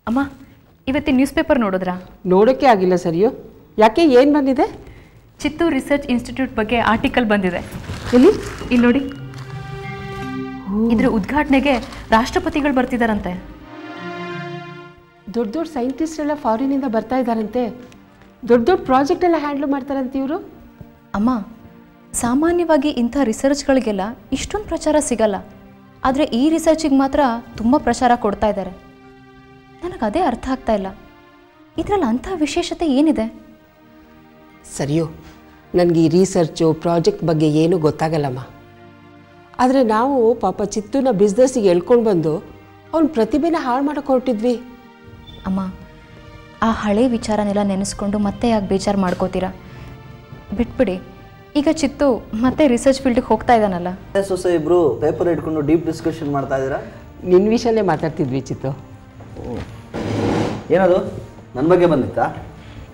ಅಮ್ಮ, ಇವತ್ತಿನ news paper ನೋಡಿದ್ರಾ? ನೋಡೋಕ್ಕೆ ಆಗಿಲ್ಲ ಸರಿಯೋ. ಯಾಕೆ, ಏನು ಬಂದಿದೆ? ಚಿತ್ತೂರು ರಿಸರ್ಚ್ ಇನ್ಸ್ಟಿಟ್ಯೂಟ್ ಬಗ್ಗೆ ಆರ್ಟಿಕಲ್ ಬಂದಿದೆ. ಎಲ್ಲಿ? ಇಲ್ಲಿ ನೋಡಿ. ಇದ್ರ ಉದ್ಘಾಟನೆಗೆ ರಾಷ್ಟ್ರಪತಿಗಳು ಬರ್ತಿದಾರಂತೆ. ದೊಡ್ಡ ದೊಡ್ಡ ಸೈಂಟಿಸ್ಟ್ ಎಲ್ಲ ಫಾರಿನಿಂದ ಬರ್ತಾ ಇದ್ದಾರಂತೆ. ದೊಡ್ಡ ದೊಡ್ಡ ಪ್ರಾಜೆಕ್ಟ್ ಎಲ್ಲ ಹ್ಯಾಂಡ್ಲ್ ಮಾಡ್ತಾರಂತೆ ಇವರು. ಅಮ್ಮ, ಸಾಮಾನ್ಯವಾಗಿ ಇಂಥ ರಿಸರ್ಚ್ಗಳಿಗೆಲ್ಲ ಇಷ್ಟೊಂದು ಪ್ರಚಾರ ಸಿಗಲ್ಲ. ಆದರೆ ಈ ರಿಸರ್ಚಿಗೆ ಮಾತ್ರ ತುಂಬ ಪ್ರಚಾರ ಕೊಡ್ತಾ ಇದ್ದಾರೆ. ನನಗೆ ಅದೇ ಅರ್ಥ ಆಗ್ತಾ ಇಲ್ಲ, ಇದರಲ್ಲಿ ಅಂಥ ವಿಶೇಷತೆ ಏನಿದೆ? ಸರಿಯೋ, ನನಗೆ ಈ ರಿಸರ್ಚು ಪ್ರಾಜೆಕ್ಟ್ ಬಗ್ಗೆ ಏನೂ ಗೊತ್ತಾಗಲ್ಲಮ್ಮ. ಆದರೆ ನಾವು ಪಾಪ ಚಿತ್ತೂನ ಬಿಸ್ನೆಸ್ಸಿಗೆ ಎಳ್ಕೊಂಡು ಬಂದು ಅವ್ನ ಪ್ರತಿಭೆನ ಹಾಳು ಮಾಡೋಕೆ ಹೊರಟಿದ್ವಿ. ಅಮ್ಮ, ಆ ಹಳೆ ವಿಚಾರನೆಲ್ಲ ನೆನೆಸ್ಕೊಂಡು ಮತ್ತೆ ಯಾಕೆ ಬೇಜಾರು ಮಾಡ್ಕೋತೀರಾ? ಬಿಟ್ಬಿಡಿ. ಈಗ ಚಿತ್ತು ಮತ್ತೆ ರಿಸರ್ಚ್ ಫೀಲ್ಡಿಗೆ ಹೋಗ್ತಾ ಇದ್ದಾನಲ್ಲ. ಸೊಸೆ ಇಬ್ಬರು ಪೇಪರ್ ಇಟ್ಕೊಂಡು ಡೀಪ್ ಡಿಸ್ಕಷನ್ ಮಾಡ್ತಾ ಇದ್ದೀರಾ? ನಿನ್ನ ವಿಷಯನೇ ಮಾತಾಡ್ತಿದ್ವಿ ಚಿತ್ತು. ಏನದು, ನನ್ನ ಬಗ್ಗೆ ಬಂದಿತ್ತಾ?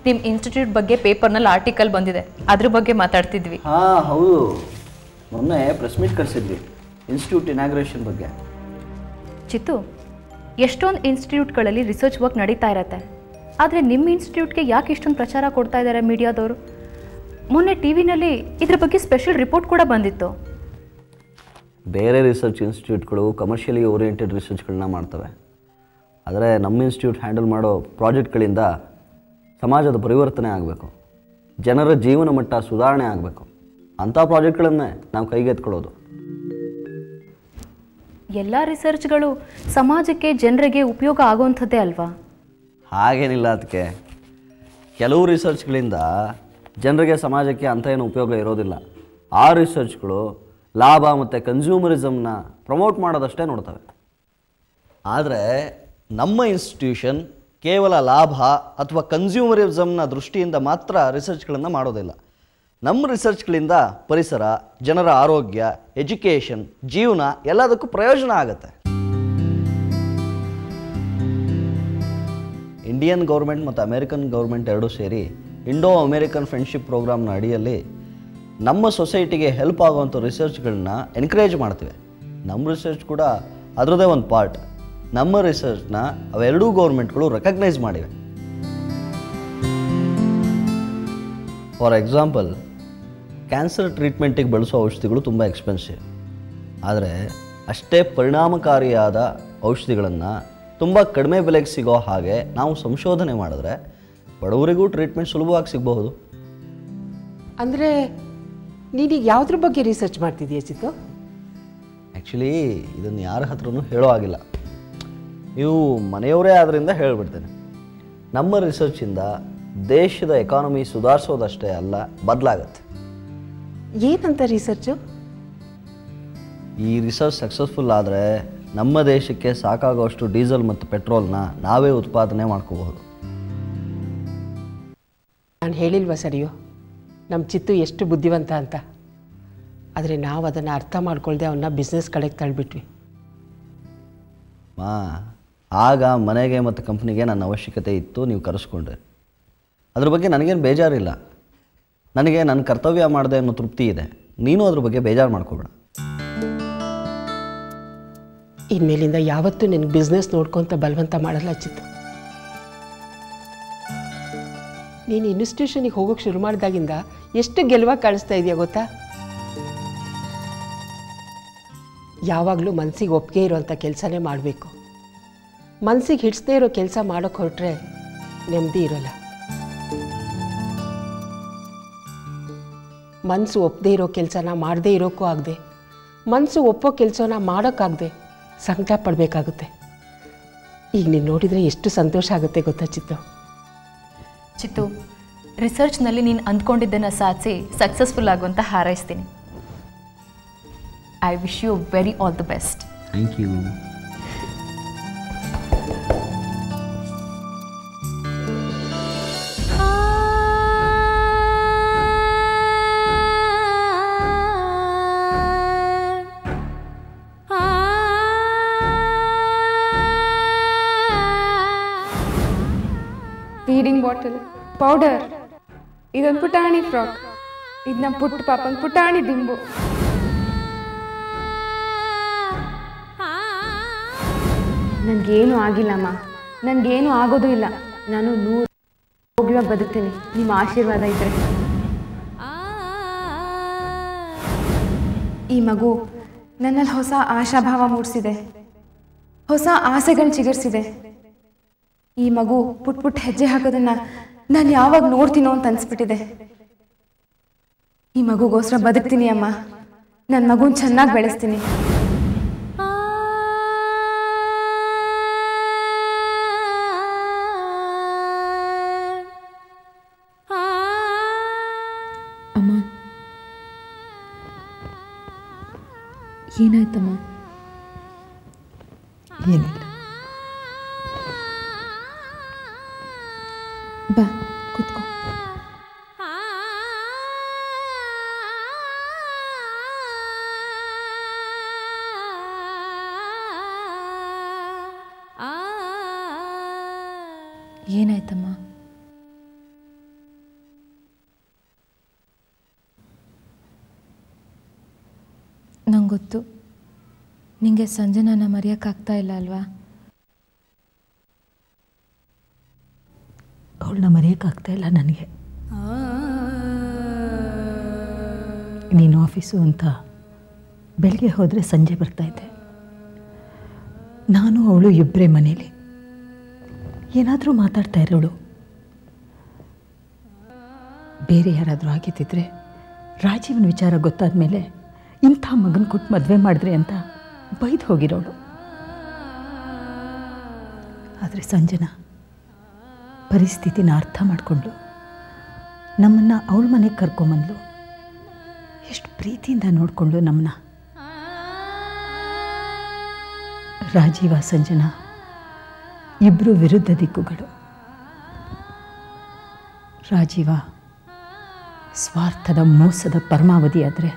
ನಿಮ್ಮ ಇನ್ಸ್ಟಿಟ್ಯೂಟ್ ಬಗ್ಗೆ ಪೇಪರ್ನಲ್ಲಿ ಆರ್ಟಿಕಲ್ ಬಂದಿದೆ, ಅದ್ರ ಬಗ್ಗೆ ಮಾತಾಡ್ತಿದ್ವಿ. ಹಾಂ ಹೌದು, ಮೊನ್ನೆ ಪ್ರೆಸ್ ಮೀಟ್ ಕರೆಸಿದ್ವಿ ಇನ್ಸ್ಟಿಟ್ಯೂಟ್ ಇನಾಗ್ರೇಷನ್ ಬಗ್ಗೆ. ಚಿತ್ತು, ಎಷ್ಟೊಂದು ಇನ್ಸ್ಟಿಟ್ಯೂಟ್ಗಳಲ್ಲಿ ರಿಸರ್ಚ್ ವರ್ಕ್ ನಡೀತಾ ಇರತ್ತೆ, ಆದರೆ ನಿಮ್ಮ ಇನ್ಸ್ಟಿಟ್ಯೂಟ್ಗೆ ಯಾಕೆ ಇಷ್ಟೊಂದು ಪ್ರಚಾರ ಕೊಡ್ತಾ ಇದ್ದಾರೆ ಮೀಡಿಯಾದವರು? ಮೊನ್ನೆ ಟಿ ವಿನಲ್ಲಿ ಇದ್ರ ಬಗ್ಗೆ ಸ್ಪೆಷಲ್ ರಿಪೋರ್ಟ್ ಕೂಡ ಬಂದಿತ್ತು. ಬೇರೆ ರಿಸರ್ಚ್ ಇನ್ಸ್ಟಿಟ್ಯೂಟ್ಗಳು ಕಮರ್ಷಿಯಲಿ ಓರಿಯೆಂಟೆಡ್ ರಿಸರ್ಚ್ಗಳನ್ನ ಮಾಡ್ತವೆ, ಆದರೆ ನಮ್ಮ ಇನ್ಸ್ಟಿಟ್ಯೂಟ್ ಹ್ಯಾಂಡಲ್ ಮಾಡೋ ಪ್ರಾಜೆಕ್ಟ್ಗಳಿಂದ ಸಮಾಜದ ಪರಿವರ್ತನೆ ಆಗಬೇಕು, ಜನರ ಜೀವನ ಮಟ್ಟ ಸುಧಾರಣೆ ಆಗಬೇಕು. ಅಂಥ ಪ್ರಾಜೆಕ್ಟ್ಗಳನ್ನೇ ನಾವು ಕೈಗೆತ್ಕೊಳ್ಳೋದು. ಎಲ್ಲ ರಿಸರ್ಚ್ಗಳು ಸಮಾಜಕ್ಕೆ ಜನರಿಗೆ ಉಪಯೋಗ ಆಗುವಂಥದ್ದೇ ಅಲ್ವಾ? ಹಾಗೇನಿಲ್ಲ. ಅದಕ್ಕೆ ಕೆಲವು ರಿಸರ್ಚ್ಗಳಿಂದ ಜನರಿಗೆ ಸಮಾಜಕ್ಕೆ ಅಂಥ ಏನು ಉಪಯೋಗ ಇರೋದಿಲ್ಲ. ಆ ರಿಸರ್ಚ್ಗಳು ಲಾಭ ಮತ್ತು ಕನ್ಸ್ಯೂಮರಿಸಮ್ನ ಪ್ರಮೋಟ್ ಮಾಡೋದಷ್ಟೇ ನೋಡ್ತವೆ. ಆದರೆ ನಮ್ಮ ಇನ್ಸ್ಟಿಟ್ಯೂಷನ್ ಕೇವಲ ಲಾಭ ಅಥವಾ ಕನ್ಸ್ಯೂಮರಿಸಮ್ನ ದೃಷ್ಟಿಯಿಂದ ಮಾತ್ರ ರಿಸರ್ಚ್ಗಳನ್ನು ಮಾಡೋದಿಲ್ಲ. ನಮ್ಮ ರಿಸರ್ಚ್ಗಳಿಂದ ಪರಿಸರ, ಜನರ ಆರೋಗ್ಯ, ಎಜುಕೇಷನ್, ಜೀವನ ಎಲ್ಲದಕ್ಕೂ ಪ್ರಯೋಜನ ಆಗುತ್ತೆ. ಇಂಡಿಯನ್ ಗೌರ್ಮೆಂಟ್ ಮತ್ತು ಅಮೇರಿಕನ್ ಗೌರ್ಮೆಂಟ್ ಎರಡೂ ಸೇರಿ ಇಂಡೋ ಅಮೇರಿಕನ್ ಫ್ರೆಂಡ್ಶಿಪ್ ಪ್ರೋಗ್ರಾಮ್ನ ಅಡಿಯಲ್ಲಿ ನಮ್ಮ ಸೊಸೈಟಿಗೆ ಹೆಲ್ಪ್ ಆಗುವಂಥ ರಿಸರ್ಚ್ಗಳನ್ನ ಎನ್ಕರೇಜ್ ಮಾಡ್ತೀವಿ. ನಮ್ಮ ರಿಸರ್ಚ್ ಕೂಡ ಅದರದ್ದೇ ಒಂದು ಪಾರ್ಟ್. ನಮ್ಮ ರಿಸರ್ಚ್ನ ಅವೆರಡೂ ಗೌರ್ಮೆಂಟ್ಗಳು ರೆಕಗ್ನೈಸ್ ಮಾಡಿವೆ. ಫಾರ್ ಎಕ್ಸಾಂಪಲ್, ಕ್ಯಾನ್ಸರ್ ಟ್ರೀಟ್ಮೆಂಟಿಗೆ ಬಳಸೋ ಔಷಧಿಗಳು ತುಂಬ ಎಕ್ಸ್ಪೆನ್ಸಿವ್. ಆದರೆ ಅಷ್ಟೇ ಪರಿಣಾಮಕಾರಿಯಾದ ಔಷಧಿಗಳನ್ನು ತುಂಬ ಕಡಿಮೆ ಬೆಲೆಗೆ ಸಿಗೋ ಹಾಗೆ ನಾವು ಸಂಶೋಧನೆ ಮಾಡಿದ್ರೆ ಬಡವರಿಗೂ ಟ್ರೀಟ್ಮೆಂಟ್ ಸುಲಭವಾಗಿ ಸಿಗಬಹುದು. ಅಂದರೆ ನೀನೀಗ ಯಾವುದ್ರ ಬಗ್ಗೆ ರಿಸರ್ಚ್ ಮಾಡ್ತಿದ್ದೀಯ ಚಿತ್ತು? ಆ್ಯಕ್ಚುಲಿ ಇದನ್ನು ಯಾರ ಹತ್ರನೂ ಹೇಳೋ ಆಗಿಲ್ಲ, ನೀವು ಮನೆಯವರೇ ಆದ್ದರಿಂದ ಹೇಳಿಬಿಡ್ತೇನೆ. ನಮ್ಮ ರಿಸರ್ಚಿಂದ ದೇಶದ ಎಕಾನಮಿ ಸುಧಾರಿಸೋದಷ್ಟೇ ಅಲ್ಲ, ಬದಲಾಗತ್ತೆ. ಏನಂತ ರಿಸರ್ಚು? ಈ ರಿಸರ್ಚ್ ಸಕ್ಸಸ್ಫುಲ್ ಆದರೆ ನಮ್ಮ ದೇಶಕ್ಕೆ ಸಾಕಾಗುವಷ್ಟು ಡೀಸೆಲ್ ಮತ್ತು ಪೆಟ್ರೋಲ್ನ ನಾವೇ ಉತ್ಪಾದನೆ ಮಾಡ್ಕೋಬಹುದು. ನಾನು ಹೇಳಿಲ್ವ ಸರಿಯೋ, ನಮ್ಮ ಚಿತ್ತು ಎಷ್ಟು ಬುದ್ಧಿವಂತ ಅಂತ. ಆದರೆ ನಾವು ಅದನ್ನು ಅರ್ಥ ಮಾಡ್ಕೊಳ್ದೆ ಅವನ್ನ ಬಿಸ್ನೆಸ್ ಕಡೆಗೆ ತಳ್ಳಿಬಿಟ್ವಿ. ಆಗ ಮನೆಗೆ ಮತ್ತು ಕಂಪ್ನಿಗೆ ನನ್ನ ಅವಶ್ಯಕತೆ ಇತ್ತು, ನೀವು ಕರೆಸ್ಕೊಂಡ್ರೆ. ಅದ್ರ ಬಗ್ಗೆ ನನಗೇನು ಬೇಜಾರಿಲ್ಲ. ನನಗೆ ನನ್ನ ಕರ್ತವ್ಯ ಮಾಡಿದೆ ಅನ್ನೋ ತೃಪ್ತಿ ಇದೆ. ನೀನು ಅದ್ರ ಬಗ್ಗೆ ಬೇಜಾರು ಮಾಡ್ಕೋಬೇಡ. ಇನ್ಮೇಲಿಂದ ಯಾವತ್ತೂ ನಿನಗೆ ಬಿಸ್ನೆಸ್ ನೋಡ್ಕೊತ ಬಲವಂತ ಮಾಡಲ್ಲ ಚಿತ್ತು. ನೀನು ಇನ್ಸ್ಟಿಟ್ಯೂಷನಿಗೆ ಹೋಗೋಕ್ಕೆ ಶುರು ಮಾಡಿದಾಗಿಂದ ಎಷ್ಟು ಗೆಲುವಾಗಿ ಕಾಣಿಸ್ತಾ ಇದೆಯಾ ಗೊತ್ತಾ? ಯಾವಾಗಲೂ ಮನಸ್ಸಿಗೆ ಒಪ್ಪಿಗೆ ಇರೋವಂಥ ಕೆಲಸನೇ ಮಾಡಬೇಕು. ಮನಸ್ಸಿಗೆ ಹಿಡಿಸದೇ ಇರೋ ಕೆಲಸ ಮಾಡೋಕ್ಕೆ ಹೊರಟ್ರೆ ನೆಮ್ಮದಿ ಇರೋಲ್ಲ. ಮನಸ್ಸು ಒಪ್ಪದೇ ಇರೋ ಕೆಲಸನ ಮಾಡದೇ ಇರೋಕ್ಕೂ ಆಗದೆ, ಮನಸ್ಸು ಒಪ್ಪೋ ಕೆಲಸನ ಮಾಡೋಕ್ಕಾಗದೆ ಸಂಕಟ ಪಡಬೇಕಾಗುತ್ತೆ. ಈಗ ನೀನು ನೋಡಿದರೆ ಎಷ್ಟು ಸಂತೋಷ ಆಗುತ್ತೆ ಗೊತ್ತಾ ಚಿತ್ತು? ಚಿತ್ತು, ರಿಸರ್ಚ್ನಲ್ಲಿ ನೀನು ಅಂದ್ಕೊಂಡಿದ್ದನ್ನು ಸಾಧಿಸಿ ಸಕ್ಸಸ್ಫುಲ್ ಆಗುವಂತ ಹಾರೈಸ್ತೀನಿ. I wish you very all the best. Thank you. Feeding bottle, powder, ಇದೊಂದು ಪುಟಾಣಿ ಫ್ರಾಕ್, ಇದು ನಮ್ಮ ಪುಟ್ಟ ಪಾಪಂಗೆ ಪುಟಾಣಿ ದಿಂಬು. ನನಗೇನು ಆಗಿಲ್ಲಮ್ಮ, ನನಗೇನು ಆಗೋದು ಇಲ್ಲ. ನಾನು 100 ಹೋಗಿವಾಗ ಬದುಕ್ತೀನಿ ನಿಮ್ಮ ಆಶೀರ್ವಾದ ಇದ್ದರೆ. ಈ ಮಗು ನನ್ನಲ್ಲಿ ಹೊಸ ಆಶಾಭಾವ ಮೂಡಿಸಿದೆ, ಹೊಸ ಆಸೆಗಳನ್ನ ಚಿಗುರಿಸಿದೆ. ಈ ಮಗು ಪುಟ್ ಪುಟ್ ಹೆಜ್ಜೆ ಹಾಕೋದನ್ನ ನಾನು ಯಾವಾಗ ನೋಡ್ತೀನೋ ಅಂತ ಅನ್ಸ್ಬಿಟ್ಟಿದೆ. ಈ ಮಗುಗೋಸ್ಕರ ಬದುಕ್ತೀನಿ ಅಮ್ಮ, ನನ್ನ ಮಗುನ ಚೆನ್ನಾಗಿ ಬೆಳೆಸ್ತೀನಿ. ಅಮ್ಮ, ಏನಾಯ್ತಮ್ಮ? ಏನಿಲ್ಲ, ಬಾ ಕೂತ್ಕೋ. ಏನಾಯ್ತಮ್ಮ? ನಂಗೆ ಗೊತ್ತು, ನಿಂಗೆ ಸಂಜನಾನ ಮರೆಯೋಕ್ಕಾಗ್ತಾ ಇಲ್ಲ ಅಲ್ವಾ? ಅವಳನ್ನ ಮರೆಯೋಕ್ಕಾಗ್ತಾ ಇಲ್ಲ ನನಗೆ. ನೀನು ಆಫೀಸು ಅಂತ ಬೆಳಗ್ಗೆ ಹೋದರೆ ಸಂಜೆ ಬರ್ತಾಯಿದ್ದೆ. ನಾನು ಅವಳು ಇಬ್ಬರೇ ಮನೇಲಿ ಏನಾದರೂ ಮಾತಾಡ್ತಾ ಇರೋಳು. ಬೇರೆ ಯಾರಾದರೂ ಆಗಿದ್ದಿದ್ರೆ ರಾಜೀವನ ವಿಚಾರ ಗೊತ್ತಾದ ಮೇಲೆ ಇಂಥ ಮಗನ ಕೊಟ್ಟು ಮದುವೆ ಮಾಡಿದ್ರಿ ಅಂತ ಬೈದು ಹೋಗಿರೋಳು. ಆದರೆ ಸಂಜನಾ ಪರಿಸ್ಥಿತಿನ ಅರ್ಥ ಮಾಡಿಕೊಂಡು ನಮ್ಮನ್ನು ಅವಳ ಮನೆಗೆ ಕರ್ಕೊಂಬಂದ್ಲು. ಎಷ್ಟು ಪ್ರೀತಿಯಿಂದ ನೋಡಿಕೊಂಡು ನಮ್ಮನ್ನ. ರಾಜೀವ ಸಂಜನಾ ಇಬ್ಬರು ವಿರುದ್ಧ ದಿಕ್ಕುಗಳು. ರಾಜೀವ ಸ್ವಾರ್ಥದ ಮೋಸದ ಪರಮಾವಧಿ ಆದರೆ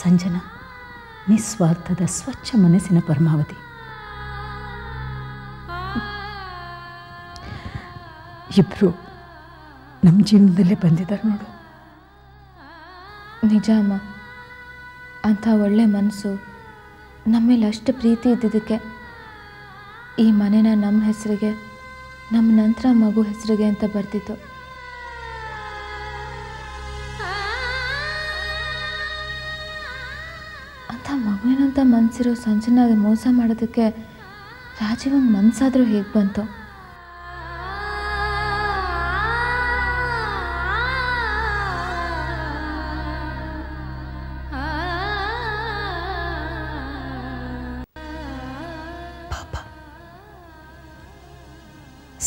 ಸಂಜನಾ ನಿಸ್ವಾರ್ಥದ ಸ್ವಚ್ಛ ಮನಸ್ಸಿನ ಪರಮಾವಧಿ. ಇಬ್ಬರು ನಮ್ಮ ಜೀವನದಲ್ಲೇ ಬಂದಿದ್ದಾರೆ ನೋಡು. ನಿಜ ಅಮ್ಮ, ಅಂಥ ಒಳ್ಳೆ ಮನಸ್ಸು ನಮ್ಮೇಲೆ ಅಷ್ಟು ಪ್ರೀತಿ ಇದ್ದಿದ್ದಕ್ಕೆ ಈ ಮನೆನ ನಮ್ಮ ಹೆಸರಿಗೆ, ನಮ್ಮ ನಂತರ ಮಗು ಹೆಸರಿಗೆ ಅಂತ ಬರ್ತಿತ್ತು. ಅಂಥ ಮಗುವಿನಂತ ಮನಸ್ಸಿರೋ ಸಂಜನಾಗೆ ಮೋಸ ಮಾಡೋದಕ್ಕೆ ರಾಜೀವಂಗೆ ಮನಸ್ಸಾದರೂ ಹೇಗೆ ಬಂತು?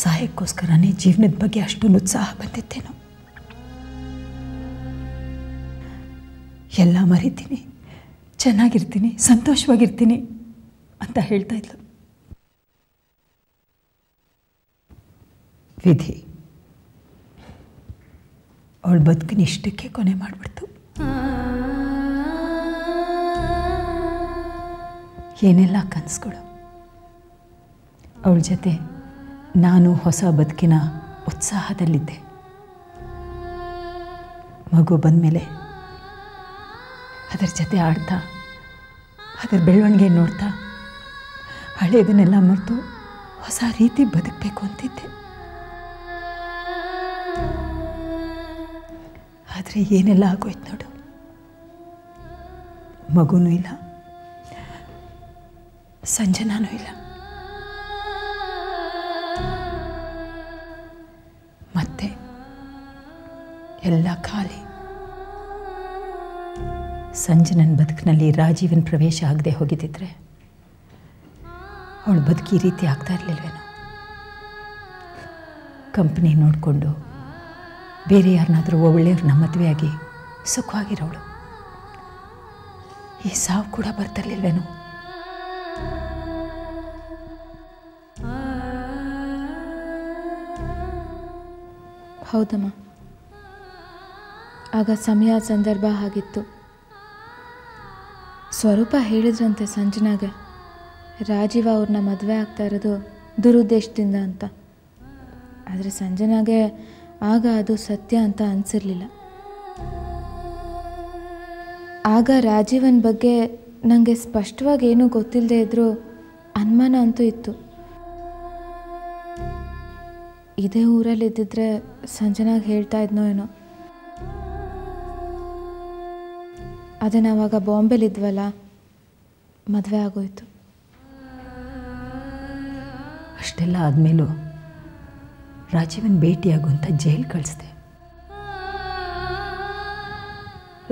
ಸಹಾಯಕ್ಕೋಸ್ಕರನೇ ಜೀವನದ ಬಗ್ಗೆ ಅಷ್ಟೊಂದು ಉತ್ಸಾಹ ಬಂದಿತ್ತೇನೋ. ಎಲ್ಲ ಮರಿತೀನಿ, ಚೆನ್ನಾಗಿರ್ತೀನಿ, ಸಂತೋಷವಾಗಿರ್ತೀನಿ ಅಂತ ಹೇಳ್ತಾ ಇದ್ಲು. ವಿಧಿ ಅವಳ ಬದುಕಿನ ಇಷ್ಟಕ್ಕೆ ಕೊನೆ ಮಾಡಿಬಿಡ್ತು. ಏನೆಲ್ಲ ಕನಸುಗಳು. ಅವಳ ಜೊತೆ ನಾನು ಹೊಸ ಬದುಕಿನ ಉತ್ಸಾಹದಲ್ಲಿದ್ದೆ. ಮಗು ಬಂದಮೇಲೆ ಅದರ ಜೊತೆ ಆಡ್ತಾ, ಅದರ ಬೆಳವಣಿಗೆ ನೋಡ್ತಾ ಹಳೆಯದನ್ನೆಲ್ಲ ಮರೆತು ಹೊಸ ರೀತಿ ಬದುಕಬೇಕು ಅಂತಿದ್ದೆ. ಆದರೆ ಏನೆಲ್ಲ ಆಗೋಯ್ತು ನೋಡು. ಮಗುನೂ ಇಲ್ಲ, ಸಂಜನಾನೂ ಇಲ್ಲ. ಮತ್ತೆ ಎಲ್ಲ ಖಾಲಿ. ಸಂಜನನ ಬದುಕಿನಲ್ಲಿ ರಾಜೀವನ ಪ್ರವೇಶ ಆಗದೆ ಹೋಗಿದ್ದಿದ್ರೆ ಅವಳು ಬದುಕಿ ರೀತಿ ಆಗ್ತಾ ಇರಲಿಲ್ವೇನೋ. ಕಂಪ್ನಿ ನೋಡಿಕೊಂಡು ಬೇರೆ ಯಾರನ್ನಾದರೂ ಒಳ್ಳೆಯವ್ರನ್ನ ಮದುವೆಯಾಗಿ ಸುಖವಾಗಿರೋಳು. ಈ ಸಾವು ಕೂಡ ಬರ್ತಿರ್ಲಿಲ್ವೇನೋ. ಹೌದಮ್ಮ, ಆಗ ಸಮಯ ಸಂದರ್ಭ ಆಗಿತ್ತು. ಸ್ವರೂಪ ಹೇಳಿದ್ರಂತೆ ಸಂಜನಾಗೆ ರಾಜೀವ ಅವ್ರನ್ನ ಮದುವೆ ಆಗ್ತಾ ಇರೋದು ದುರುದ್ದೇಶದಿಂದ ಅಂತ. ಆದರೆ ಸಂಜನಾಗೆ ಆಗ ಅದು ಸತ್ಯ ಅಂತ ಅನಿಸಿರಲಿಲ್ಲ. ಆಗ ರಾಜೀವನ್ ಬಗ್ಗೆ ನನಗೆ ಸ್ಪಷ್ಟವಾಗಿ ಏನೂ ಗೊತ್ತಿಲ್ಲದೆ ಇದ್ದರೂ ಅನುಮಾನ ಅಂತೂ ಇತ್ತು. ಇದೇ ಊರಲ್ಲಿದ್ದಿದ್ರೆ ಸಂಜನಾಗ ಹೇಳ್ತಾ ಇದ್ನೋ ಏನೋ. ಅದೇ ನಾವಾಗ ಬಾಂಬೆಲಿದ್ವಲ್ಲ, ಮದುವೆ ಆಗೋಯ್ತು. ಅಷ್ಟೆಲ್ಲ ಆದಮೇಲೂ ರಾಜೀವನ್ ಭೇಟಿಯಾಗುವಂಥ ಜೈಲ್ ಕಳಿಸ್ದೆ.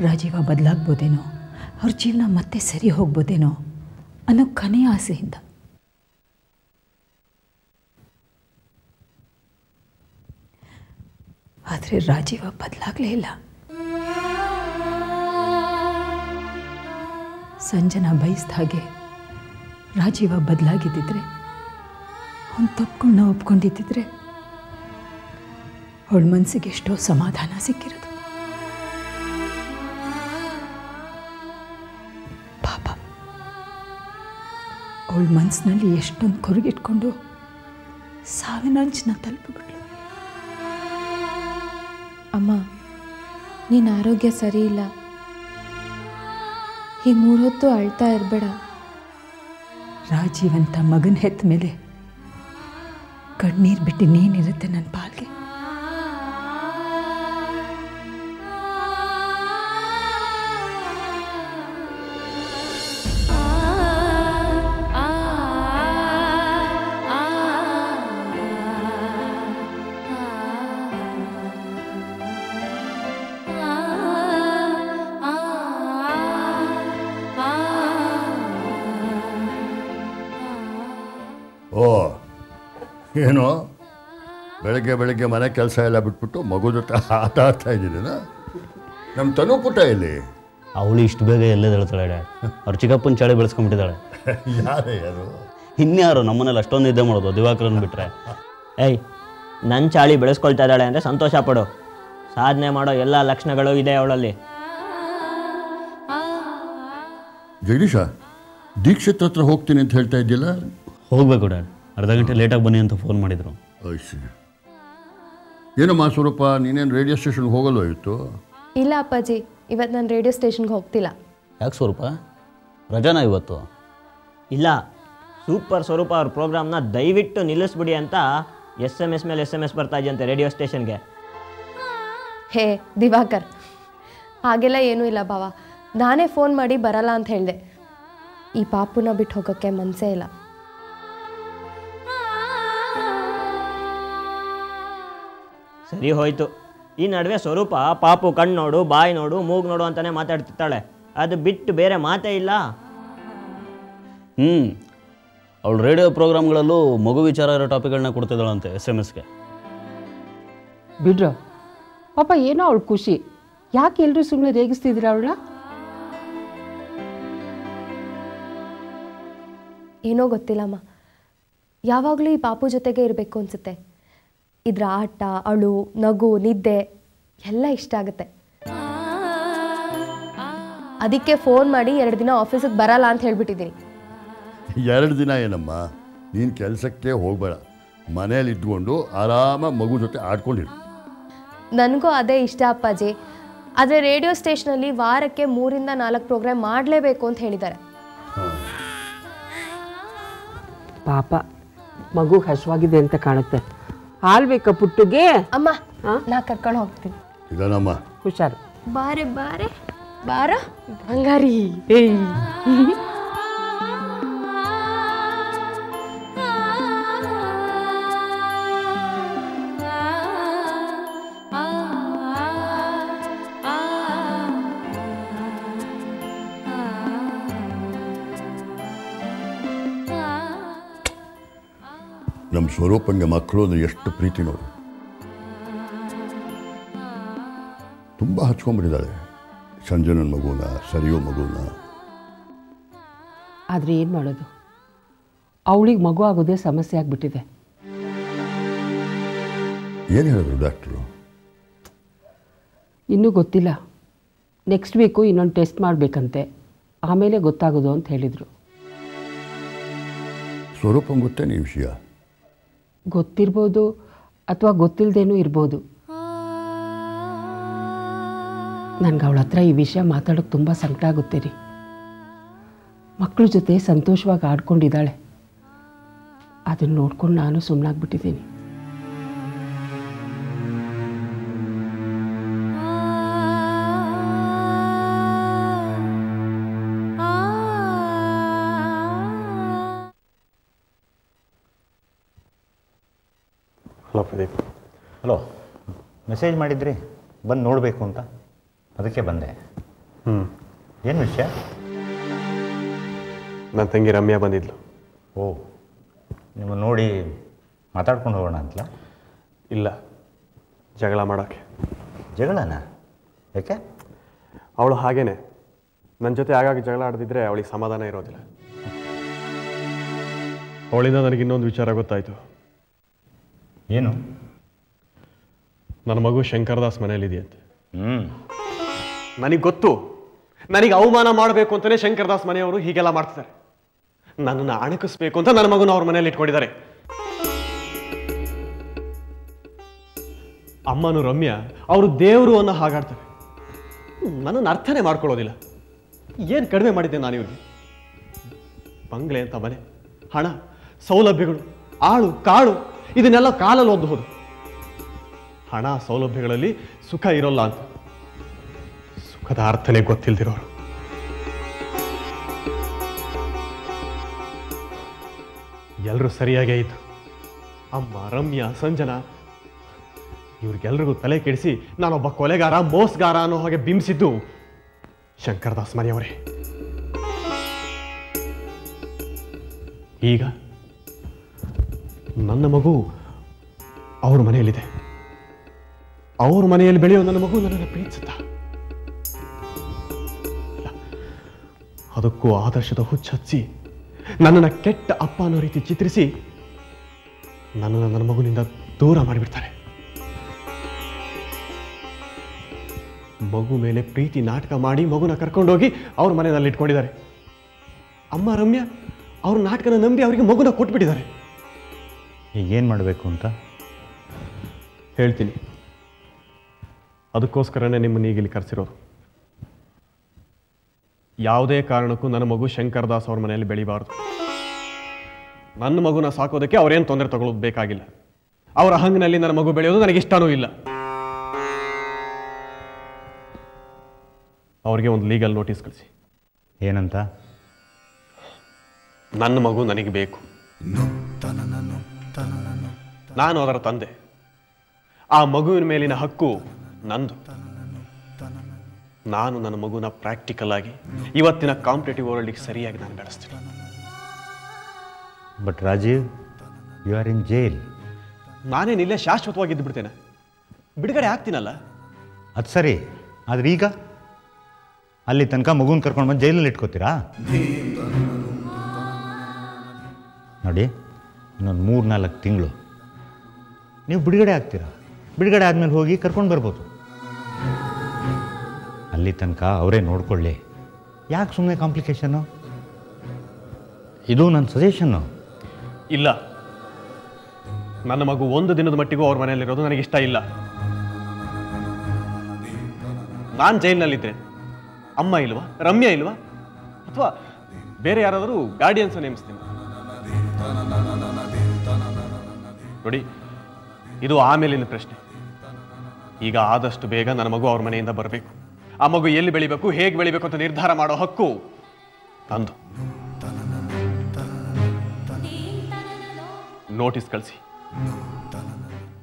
ರಾಜೀವ ಬದಲಾಗ್ಬೋದೇನೋ, ಅವ್ರ ಜೀವನ ಮತ್ತೆ ಸರಿ ಹೋಗ್ಬೋದೇನೋ ಅನ್ನೋ ಕೊನೆಯ ಆಸೆಯಿಂದ. ಆದರೆ ರಾಜೀವ ಬದಲಾಗಲೇ ಇಲ್ಲ. ಸಂಜನಾ ಬಯಸ್ದ ಹಾಗೆ ರಾಜೀವ ಬದಲಾಗಿದ್ದಿದ್ರೆ, ಅವ್ನು ತಪ್ಪುಗಳನ್ನ ಒಪ್ಕೊಂಡಿದ್ದಿದ್ರೆ ಅವಳ ಮನಸ್ಸಿಗೆ ಎಷ್ಟೋ ಸಮಾಧಾನ ಸಿಕ್ಕಿರೋದು. ಪಾಪ, ಅವಳ ಮನಸ್ಸಿನಲ್ಲಿ ಎಷ್ಟೊಂದು ಕೊರಗಿಟ್ಕೊಂಡು ಸಾವಿನ ಅಂಚನ್ನ ತಲುಪಿಬಿಟ್ಲು. ಅಮ್ಮ, ನಿನ್ನ ಆರೋಗ್ಯ ಸರಿ ಇಲ್ಲ, ಹೀಗೆ 3 ಹೊತ್ತು ಅಳ್ತಾ ಇರಬೇಡ. ರಾಜೀವಂತ ಮಗನ ಹೆತ್ತ ಮೇಲೆ ಕಣ್ಣೀರು ಬಿಟ್ಟು ನೀನಿರುತ್ತೆ ನನ್ನ ಪಾಲ್ಗೆ. ಓ, ಏನು ಬೆಳಗ್ಗೆ ಬೆಳಗ್ಗೆ ಮನೆ ಕೆಲಸ ಎಲ್ಲ ಬಿಟ್ಬಿಟ್ಟು ಮಗು ಜೊತೆ ಆಟ ಆಡ್ತಾ ಇದ್ದೀನ? ನಮ್ಮ ತನು ಪುಟ್ಟ ಇಲ್ಲಿ? ಅವಳು ಇಷ್ಟು ಬೇಗ ಎಲ್ಲೇ ಹೇಳ್ತಾಳೆ ಡ್ಯಾಡ್. ಅವ್ರ ಚಿಕ್ಕಪ್ಪನ ಚಾಳಿ ಬೆಳೆಸ್ಕೊಂಡ್ಬಿಟ್ಟಿದ್ದಾಳೆ. ಯಾರೇ ಯಾರು? ಇನ್ಯಾರು ನಮ್ಮನೇಲಿ ಅಷ್ಟೊಂದು ನಿದ್ದೆ ಮಾಡೋದು, ದಿವಾಕರನ್ನು ಬಿಟ್ಟರೆ. ಏಯ್, ನನ್ನ ಚಾಳಿ ಬೆಳೆಸ್ಕೊಳ್ತಾ ಇದ್ದಾಳೆ ಅಂದರೆ ಸಂತೋಷ ಪಡು. ಸಾಧನೆ ಮಾಡೋ ಎಲ್ಲ ಲಕ್ಷಣಗಳು ಇದೆ ಅವಳಲ್ಲಿ. ಜಗದೀಶ, ದೀಕ್ಷಿತ್ ಹತ್ರ ಹೋಗ್ತೀನಿ ಅಂತ ಹೇಳ್ತಾ ಇದ್ದಿಲ್ಲ? ಹೋಗಬೇಕು ಡ್ಯಾಡ್, ಅರ್ಧ ಗಂಟೆ ಲೇಟಾಗಿ ಬನ್ನಿ ಅಂತ ಫೋನ್ ಮಾಡಿದರು. ಏನಮ್ಮ ಸ್ವರೂಪ, ನೀನೇನು ರೇಡಿಯೋ ಸ್ಟೇಷನ್ಗೆ ಹೋಗಲ್ವ ಇತ್ತು? ಇಲ್ಲ ಅಪ್ಪಾಜಿ, ಇವತ್ತು ನಾನು ರೇಡಿಯೋ ಸ್ಟೇಷನ್ಗೆ ಹೋಗ್ತಿಲ್ಲ. ಯಾಕೆ ಸ್ವರೂಪ, ರಜಾನ ಇವತ್ತು? ಇಲ್ಲ, ಸೂಪರ್ ಸ್ವರೂಪ ಅವ್ರ ಪ್ರೋಗ್ರಾಮ್ನ ದಯವಿಟ್ಟು ನಿಲ್ಲಿಸ್ಬಿಡಿ ಅಂತ SMS ಮೇಲೆ SMS ಬರ್ತಾ ಇದೆಯಂತೆ ರೇಡಿಯೋ ಸ್ಟೇಷನ್ಗೆ. ಹೇ ದಿವಾಕರ್, ಹಾಗೆಲ್ಲ ಏನೂ ಇಲ್ಲ ಭಾವ. ನಾನೇ ಫೋನ್ ಮಾಡಿ ಬರಲ್ಲ ಅಂತ ಹೇಳಿದೆ. ಈ ಪಾಪುನ ಬಿಟ್ಟು ಹೋಗೋಕ್ಕೆ ಮನಸ್ಸೇ ಇಲ್ಲ. ಸರಿ ಹೋಯ್ತು. ಈ ನಡುವೆ ಸ್ವರೂಪ ಪಾಪು ಕಣ್ಣು ನೋಡು, ಬಾಯಿ ನೋಡು, ಮೂಗು ನೋಡು ಅಂತಲೇ ಮಾತಾಡ್ತಿರ್ತಾಳೆ. ಅದು ಬಿಟ್ಟು ಬೇರೆ ಮಾತೇ ಇಲ್ಲ. ಅವಳು ರೇಡಿಯೋ ಪ್ರೋಗ್ರಾಮ್ಗಳಲ್ಲೂ ಮಗು ವಿಚಾರ ಇರೋ ಟಾಪಿಕ್ಗಳನ್ನ ಕೊಡ್ತಿದ್ದಾಳಂತೆ SMS-ಗೆ. ಬಿಡ್ರೋ ಪಾಪ, ಏನೋ ಅವಳು ಖುಷಿ. ಯಾಕೆ ಎಲ್ಲರೂ ಸುಮ್ಮನೆ ರೇಗಿಸ್ತಿದ್ದೀರ ಅವಳ? ಏನೋ ಗೊತ್ತಿಲ್ಲಮ್ಮ, ಯಾವಾಗಲೂ ಈ ಪಾಪು ಜೊತೆಗೆ ಇರಬೇಕು ಅನಿಸುತ್ತೆ. ಇದ್ರ ಆಟ, ಅಳು, ನಗು, ನಿದ್ದೆ ಎಲ್ಲ ಇಷ್ಟ ಆಗುತ್ತೆ. ಅದಕ್ಕೆ ಫೋನ್ ಮಾಡಿ 2 ದಿನ ಆಫೀಸಿಗೆ ಬರಲ್ಲ ಅಂತ ಹೇಳ್ಬಿಟ್ಟಿದ್ದೀನಿ. 2 ದಿನ ಏನಮ್ಮ, ನೀನು ಕೆಲಸಕ್ಕೆ ಹೋಗಬೇಡ, ಮನೇಲಿ ಇದ್ಕೊಂಡು ಆರಾಮಾಗಿ ಮಗು ಜೊತೆ ಆಡ್ಕೊಂಡಿರು. ನನಗೂ ಅದೇ ಇಷ್ಟ ಅಪ್ಪಾಜಿ. ಆದರೆ ರೇಡಿಯೋ ಸ್ಟೇಷನಲ್ಲಿ ವಾರಕ್ಕೆ 3 ಇಂದ 4 ಪ್ರೋಗ್ರಾಮ್ ಮಾಡಲೇಬೇಕು ಅಂತ ಹೇಳಿದ್ದಾರೆ. ಪಾಪ, ಮಗು ಹಸುವಾಗಿದೆ ಅಂತ ಕಾಣುತ್ತೆ. ಹಾಲು ಬೇಕಾ ಪುಟ್ಟುಗೆ? ಅಮ್ಮ, ನಾ ಕರ್ಕೊಂಡು ಹೋಗ್ತೀನಿ. ಇದನಮ್ಮ, ಹುಷಾರು. ಬಾರೆ ಬಾರೆ ಬಾರ ಬಂಗಾರಿ. ನಮ್ಮ ಸ್ವರೂಪಂಗೆ ಮಕ್ಕಳು ಅಂದರೆ ಎಷ್ಟು ಪ್ರೀತಿ ನೋಡು. ತುಂಬ ಹಚ್ಕೊಂಡ್ಬಿಟ್ಟಿದ್ದಾಳೆ ಸಂಜನನ ಮಗುನ, ಸರಿಯೋ ಮಗುನ. ಆದರೆ ಏನು ಮಾಡೋದು, ಅವಳಿಗೆ ಮಗು ಆಗೋದೇ ಸಮಸ್ಯೆ ಆಗಿಬಿಟ್ಟಿದೆ. ಏನು ಹೇಳಿದ್ರು ಡಾಕ್ಟ್ರು? ಇನ್ನೂ ಗೊತ್ತಿಲ್ಲ. ನೆಕ್ಸ್ಟ್ ವೀಕು ಇನ್ನೊಂದು ಟೆಸ್ಟ್ ಮಾಡಬೇಕಂತೆ, ಆಮೇಲೆ ಗೊತ್ತಾಗೋದು ಅಂತ ಹೇಳಿದರು. ಸ್ವರೂಪಂಗೆ ಗೊತ್ತೇನೆ ಈ ವಿಷಯ? ಗೊತ್ತಿರ್ಬೋದು ಅಥವಾ ಗೊತ್ತಿಲ್ಲದೇನೂ ಇರ್ಬೋದು. ನನಗೆ ಅವಳ ಹತ್ರ ಈ ವಿಷಯ ಮಾತಾಡೋಕ್ಕೆ ತುಂಬ ಸಂಕಟ ಆಗುತ್ತೆ ರೀ. ಮಕ್ಕಳ ಜೊತೆ ಸಂತೋಷವಾಗಿ ಆಡ್ಕೊಂಡಿದ್ದಾಳೆ. ಅದನ್ನು ನೋಡ್ಕೊಂಡು ನಾನು ಸುಮ್ಮನಾಗ್ಬಿಟ್ಟಿದ್ದೀನಿ. ಹಲೋ ಪ್ರದೀಪ್. ಹಲೋ, ಮೆಸೇಜ್ ಮಾಡಿದ್ರಿ ಬಂದು ನೋಡಬೇಕು ಅಂತ, ಅದಕ್ಕೆ ಬಂದೆ. ಏನು ವಿಷಯ? ನನ್ನ ತಂಗಿ ರಮ್ಯಾ ಬಂದಿದ್ಲು. ಓ, ನೀವು ನೋಡಿ ಮಾತಾಡ್ಕೊಂಡು ಹೋಗೋಣ ಅಂತಲ್ಲ? ಇಲ್ಲ, ಜಗಳ ಮಾಡೋಕ್ಕೆ. ಜಗಳನ? ಯಾಕೆ? ಅವಳು ಹಾಗೇನೆ ನನ್ನ ಜೊತೆ ಆಗಾಗ ಜಗಳ ಆಡದಿದ್ರೆ ಅವಳಿಗೆ ಸಮಾಧಾನ ಇರೋದಿಲ್ಲ. ಅವಳಿಂದ ನನಗೆ ಇನ್ನೊಂದು ವಿಚಾರ ಗೊತ್ತಾಯಿತು. ಏನು? ನನ್ನ ಮಗು ಶಂಕರದಾಸ್ ಮನೆಯಲ್ಲಿದೆಯಂತೆ. ನನಗೆ ಗೊತ್ತು. ನನಗೆ ಅವಮಾನ ಮಾಡಬೇಕು ಅಂತಲೇ ಶಂಕರದಾಸ್ ಮನೆಯವರು ಹೀಗೆಲ್ಲ ಮಾಡ್ತಿದ್ದಾರೆ. ನನ್ನನ್ನು ಅಣಕಿಸ್ಬೇಕು ಅಂತ ನನ್ನ ಮಗುನ ಅವ್ರ ಮನೆಯಲ್ಲಿ ಇಟ್ಕೊಂಡಿದ್ದಾರೆ. ಅಮ್ಮನು ರಮ್ಯಾ ಅವರು ದೇವರು ಅನ್ನೋ ಹಾಗಾಡ್ತಾರೆ. ನನ್ನನ್ನು ಅರ್ಥನೇ ಮಾಡ್ಕೊಳ್ಳೋದಿಲ್ಲ. ಏನು ಕಡಿಮೆ ಮಾಡಿದ್ದೆ ನಾನು ಇವ್ರಿಗೆ? ಬಂಗ್ಲೆ ಅಂತ ಮನೆ, ಹಣ, ಸೌಲಭ್ಯಗಳು, ಆಳು ಕಾಳು ಇದನ್ನೆಲ್ಲ ಕಾಲಲ್ಲಿ ಓದಬಹುದು. ಹಣ ಸೌಲಭ್ಯಗಳಲ್ಲಿ ಸುಖ ಇರೋಲ್ಲ ಅಂತ. ಸುಖದ ಅರ್ಥನೇ ಗೊತ್ತಿಲ್ದಿರೋರು. ಎಲ್ಲರೂ ಸರಿಯಾಗೇ ಇದ್ರು. ಅಮ್ಮ, ರಮ್ಯಾ, ಸಂಜನಾ ಇವ್ರಿಗೆಲ್ರಿಗೂ ತಲೆ ಕೆಡಿಸಿ ನಾನೊಬ್ಬ ಕೊಲೆಗಾರ, ಮೋಸಗಾರ ಅನ್ನೋ ಹಾಗೆ ಬಿಂಬಿಸಿದ್ದು ಶಂಕರದಾಸ್ ಮನೆಯವರೇ. ಈಗ ನನ್ನ ಮಗು ಅವ್ರ ಮನೆಯಲ್ಲಿದೆ. ಅವ್ರ ಮನೆಯಲ್ಲಿ ಬೆಳೆಯೋ ನನ್ನ ಮಗು ನನ್ನನ್ನು ಪ್ರೀತಿಸುತ್ತಾ? ಅದಕ್ಕೂ ಆದರ್ಶದ ಹುಚ್ಚಿ ನನ್ನನ್ನು ಕೆಟ್ಟ ಅಪ್ಪ ಅನ್ನೋ ರೀತಿ ಚಿತ್ರಿಸಿ ನನ್ನನ್ನು ನನ್ನ ಮಗುವಿನಿಂದ ದೂರ ಮಾಡಿಬಿಡ್ತಾರೆ. ಮಗು ಮೇಲೆ ಪ್ರೀತಿ ನಾಟಕ ಮಾಡಿ ಮಗುನ ಕರ್ಕೊಂಡೋಗಿ ಅವ್ರ ಮನೆಯಲ್ಲಿ ಇಟ್ಕೊಂಡಿದ್ದಾರೆ. ಅಮ್ಮ ರಮ್ಯಾ ಅವ್ರ ನಾಟಕನ ನಂಬಿ ಅವರಿಗೆ ಮಗುನ ಕೊಟ್ಬಿಟ್ಟಿದ್ದಾರೆ. ಈಗೇನು ಮಾಡಬೇಕು ಅಂತ ಹೇಳ್ತೀನಿ. ಅದಕ್ಕೋಸ್ಕರನೇ ನಿಮ್ಮನ್ನು ಈಗಿಲ್ಲಿ ಕರೆಸಿರೋದು. ಯಾವುದೇ ಕಾರಣಕ್ಕೂ ನನ್ನ ಮಗು ಶಂಕರದಾಸ್ ಅವ್ರ ಮನೆಯಲ್ಲಿ ಬೆಳಿಬಾರ್ದು. ನನ್ನ ಮಗುನ ಸಾಕೋದಕ್ಕೆ ಅವರೇನು ತೊಂದರೆ ತಗೊಳ್ಳೋದು ಬೇಕಾಗಿಲ್ಲ. ಅವರ ಹಂಗಿನಲ್ಲಿ ನನ್ನ ಮಗು ಬೆಳೆಯೋದು ನನಗೆ ಇಷ್ಟನೂ ಇಲ್ಲ. ಅವ್ರಿಗೆ ಒಂದು ಲೀಗಲ್ ನೋಟಿಸ್ ಕಳಿಸಿ. ಏನಂತ? ನನ್ನ ಮಗು ನನಗೆ ಬೇಕು. ನಾನು ಅದರ ತಂದೆ. ಆ ಮಗುವಿನ ಮೇಲಿನ ಹಕ್ಕು ನಂದು. ನಾನು ನನ್ನ ಮಗುನ ಪ್ರಾಕ್ಟಿಕಲ್ ಆಗಿ ಇವತ್ತಿನ ಕಾಂಪಿಟೇಟಿವ್ ವರ್ಲ್ಡ್ಗೆ ಸರಿಯಾಗಿ ನಾನು ಬೆಳೆಸ್ತೀನಿ. But Rajeev, you are in jail. ನಾನೇನಿಲ್ಲೇ ಶಾಶ್ವತವಾಗಿದ್ದು ಬಿಡ್ತೇನೆ. ಬಿಡುಗಡೆ ಆಗ್ತೀನಲ್ಲ. ಅದು ಸರಿ, ಆದರೆ ಈಗ ಅಲ್ಲಿ ತನಕ ಮಗುನ ಕರ್ಕೊಂಡು ಬಂದು ಜೈಲಲ್ಲಿ ಇಟ್ಕೋತೀರಾ? ನೋಡಿ, ಇನ್ನೊಂದು 3-4 ತಿಂಗಳು ನೀವು ಬಿಡುಗಡೆ ಆಗ್ತೀರಾ. ಬಿಡುಗಡೆ ಆದಮೇಲೆ ಹೋಗಿ ಕರ್ಕೊಂಡು ಬರ್ಬೋದು. ಅಲ್ಲಿ ತನಕ ಅವರೇ ನೋಡ್ಕೊಳ್ಳಿ. ಯಾಕೆ ಸುಮ್ಮನೆ ಕಾಂಪ್ಲಿಕೇಶನ್ನು? ಇದು ನನ್ನ ಸಜೆಷನ್ನು. ಇಲ್ಲ, ನನ್ನ ಮಗು ಒಂದು ದಿನದ ಮಟ್ಟಿಗೂ ಅವ್ರ ಮನೆಯಲ್ಲಿರೋದು ನನಗಿಷ್ಟ ಇಲ್ಲ. ನಾನು ಜೈಲಿನಲ್ಲಿದ್ದೆ. ಅಮ್ಮ ಇಲ್ವಾ, ರಮ್ಯಾ ಇಲ್ವಾ, ಅಥವಾ ಬೇರೆ ಯಾರಾದರೂ ಗಾರ್ಡಿಯನ್ಸ್ ನೇಮಿಸ್ತೀನಿ. ನೋಡಿ, ಇದು ಆಮೇಲಿನ ಪ್ರಶ್ನೆ. ಈಗ ಆದಷ್ಟು ಬೇಗ ನನ್ನ ಮಗು ಅವ್ರ ಮನೆಯಿಂದ ಬರಬೇಕು. ಆ ಮಗು ಎಲ್ಲಿ ಬೆಳಿಬೇಕು, ಹೇಗೆ ಬೆಳಿಬೇಕು ಅಂತ ನಿರ್ಧಾರ ಮಾಡೋ ಹಕ್ಕು ನಂದು. ನೋಟಿಸ್ ಕಳಿಸಿ.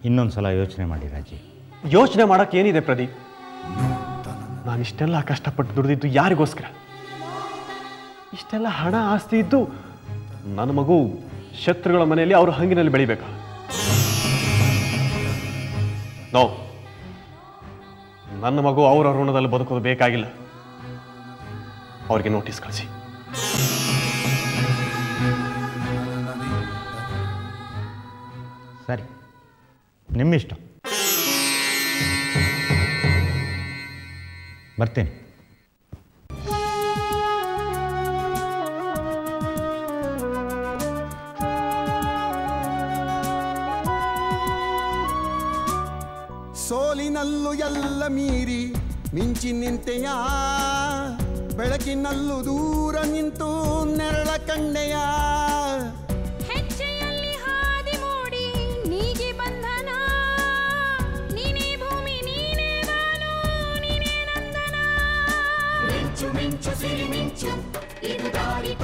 ಇನ್ನೊಂದು ಸಲ ಯೋಚನೆ ಮಾಡಿ ರಾಜಿ. ಯೋಚನೆ ಮಾಡೋಕೆ ಏನಿದೆ ಪ್ರದೀಪ್? ನಾನು ಇಷ್ಟೆಲ್ಲ ಕಷ್ಟಪಟ್ಟು ದುಡಿದಿದ್ದು ಯಾರಿಗೋಸ್ಕರ? ಇಷ್ಟೆಲ್ಲ ಹಣ ಆಸ್ತಿ ಇದ್ದು ನನ್ನ ಮಗು ಶತ್ರುಗಳ ಮನೆಯಲ್ಲಿ ಅವ್ರ ಹಂಗಿನಲ್ಲಿ ಬೆಳಿಬೇಕಾ? ನೋ, ನನ್ನ ಮಗು ಅವರ ಋಣದಲ್ಲಿ ಬದುಕೋದು ಬೇಕಾಗಿಲ್ಲ. ಅವ್ರಿಗೆ ನೋಟಿಸ್ ಕಳಿಸಿ. ಸರಿ, ನಿಮ್ಮಿಷ್ಟ. ಬರ್ತೀನಿ. ಸೋಲಿನಲ್ಲೂ ಎಲ್ಲ ಮೀರಿ ಮಿಂಚಿ ನಿಂತೆಯ ಬೆಳಕಿನಲ್ಲೂ ದೂರ ನಿಂತು ನೆರಳ ಕಂಡೆಯ ಹೆಜ್ಜೆಯಲ್ಲಿ ಹಾದಿ ಮೂಡಿ ನೀಗಿ ಬಂಧನ ನೀನೇ ಭೂಮಿ ನೀನೇ ಬಾನು ನೀನೇ ನಂದನ ಮಿಂಚು ಮಿಂಚು ಸಿರಿ ಮಿಂಚು ಇದು ದಾರಿ